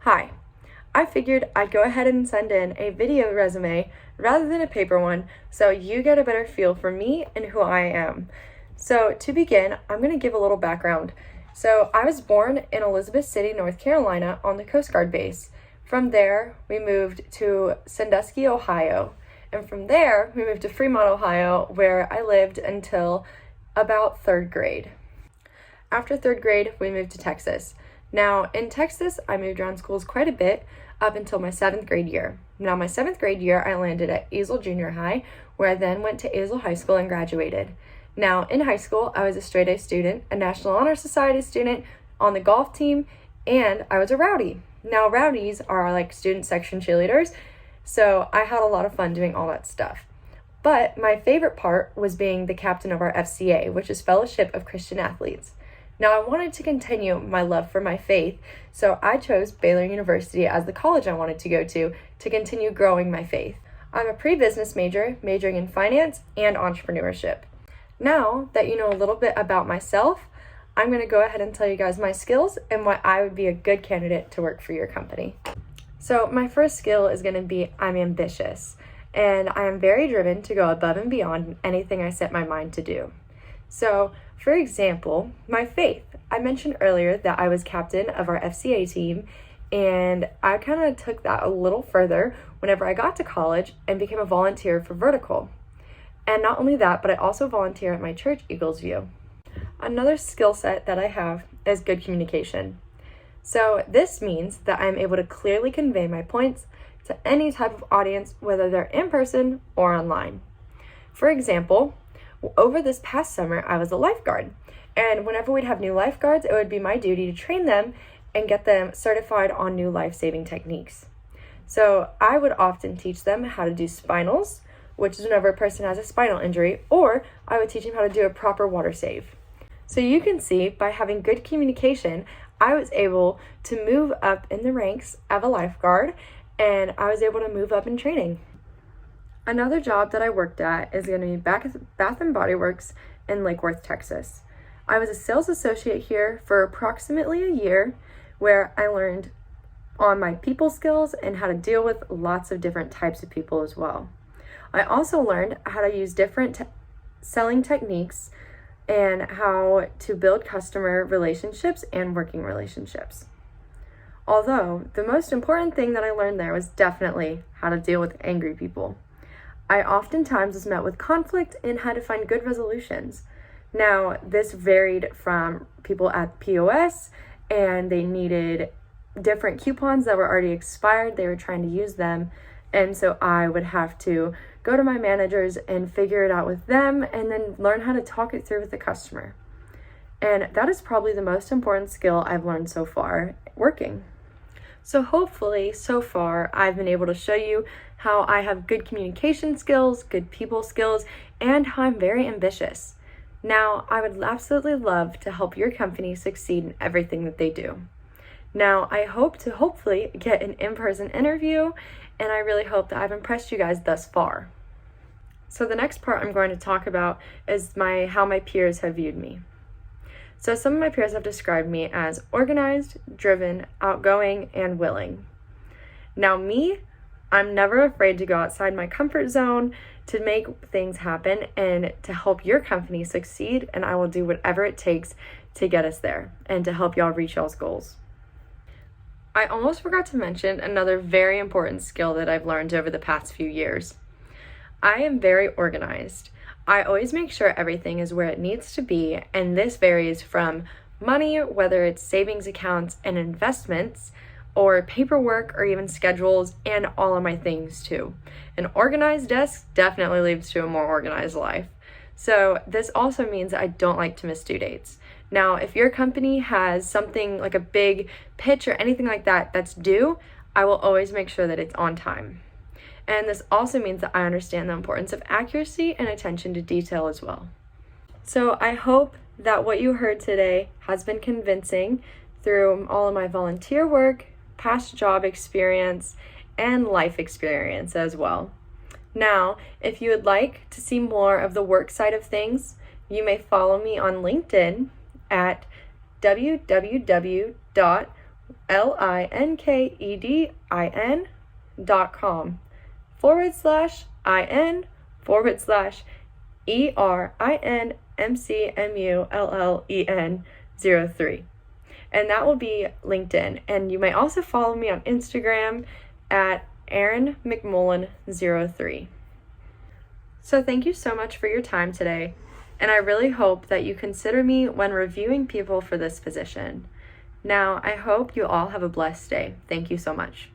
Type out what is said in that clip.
Hi, I figured I'd go ahead and send in a video resume rather than a paper one so you get a better feel for me and who I am. So to begin, I'm going to give a little background. So I was born in Elizabeth City, North Carolina on the Coast Guard base. From there, we moved to Sandusky, Ohio. And from there, we moved to Fremont, Ohio, where I lived until about third grade. After third grade, we moved to Texas. Now, in Texas, I moved around schools quite a bit up until my 7th grade year. Now, my 7th grade year, I landed at Azle Junior High, where I then went to Azle High School and graduated. Now, in high school, I was a straight A student, a National Honor Society student, on the golf team, and I was a rowdy. Now, rowdies are like student section cheerleaders, so I had a lot of fun doing all that stuff. But my favorite part was being the captain of our FCA, which is Fellowship of Christian Athletes. Now, I wanted to continue my love for my faith, so I chose Baylor University as the college I wanted to go to continue growing my faith. I'm a pre-business major, majoring in finance and entrepreneurship. Now that you know a little bit about myself, I'm going to go ahead and tell you guys my skills and why I would be a good candidate to work for your company. So my first skill is going to be I'm ambitious, and I am very driven to go above and beyond in anything I set my mind to do. So, for example, my faith. I mentioned earlier that I was captain of our FCA team, and I kind of took that a little further whenever I got to college and became a volunteer for Vertical. And not only that, but I also volunteer at my church, Eagles View. Another skill set that I have is good communication. So this means that I'm able to clearly convey my points to any type of audience, whether they're in person or online. For example, over this past summer, I was a lifeguard, and whenever we'd have new lifeguards, it would be my duty to train them and get them certified on new life-saving techniques. So I would often teach them how to do spinals, which is whenever a person has a spinal injury, or I would teach them how to do a proper water save. So you can see by having good communication, I was able to move up in the ranks of a lifeguard, and I was able to move up in training. Another job that I worked at is going to be Bath & Body Works in Lake Worth, Texas. I was a sales associate here for approximately a year, where I learned on my people skills and how to deal with lots of different types of people as well. I also learned how to use different selling techniques and how to build customer relationships and working relationships. Although the most important thing that I learned there was definitely how to deal with angry people. I oftentimes was met with conflict and had to find good resolutions. Now, this varied from people at POS, and they needed different coupons that were already expired. They were trying to use them, and so I would have to go to my managers and figure it out with them and then learn how to talk it through with the customer. And that is probably the most important skill I've learned so far working. So hopefully, so far, I've been able to show you how I have good communication skills, good people skills, and how I'm very ambitious. Now, I would absolutely love to help your company succeed in everything that they do. Now, I hope to hopefully get an in-person interview, and I really hope that I've impressed you guys thus far. So the next part I'm going to talk about is how my peers have viewed me. So some of my peers have described me as organized, driven, outgoing, and willing. Now me, I'm never afraid to go outside my comfort zone to make things happen and to help your company succeed, and I will do whatever it takes to get us there and to help y'all reach y'all's goals. I almost forgot to mention another very important skill that I've learned over the past few years. I am very organized. I always make sure everything is where it needs to be, and this varies from money, whether it's savings accounts and investments, or paperwork, or even schedules, and all of my things too. An organized desk definitely leads to a more organized life. So this also means I don't like to miss due dates. Now, if your company has something like a big pitch or anything like that that's due, I will always make sure that it's on time. And this also means that I understand the importance of accuracy and attention to detail as well. So I hope that what you heard today has been convincing through all of my volunteer work, past job experience, and life experience as well. Now, if you would like to see more of the work side of things, you may follow me on LinkedIn at www LinkedIn.com/IN/ERINMCMULLEN03. And that will be LinkedIn. And you may also follow me on Instagram at Erin McMullen03. So thank you so much for your time today, and I really hope that you consider me when reviewing people for this position. Now, I hope you all have a blessed day. Thank you so much.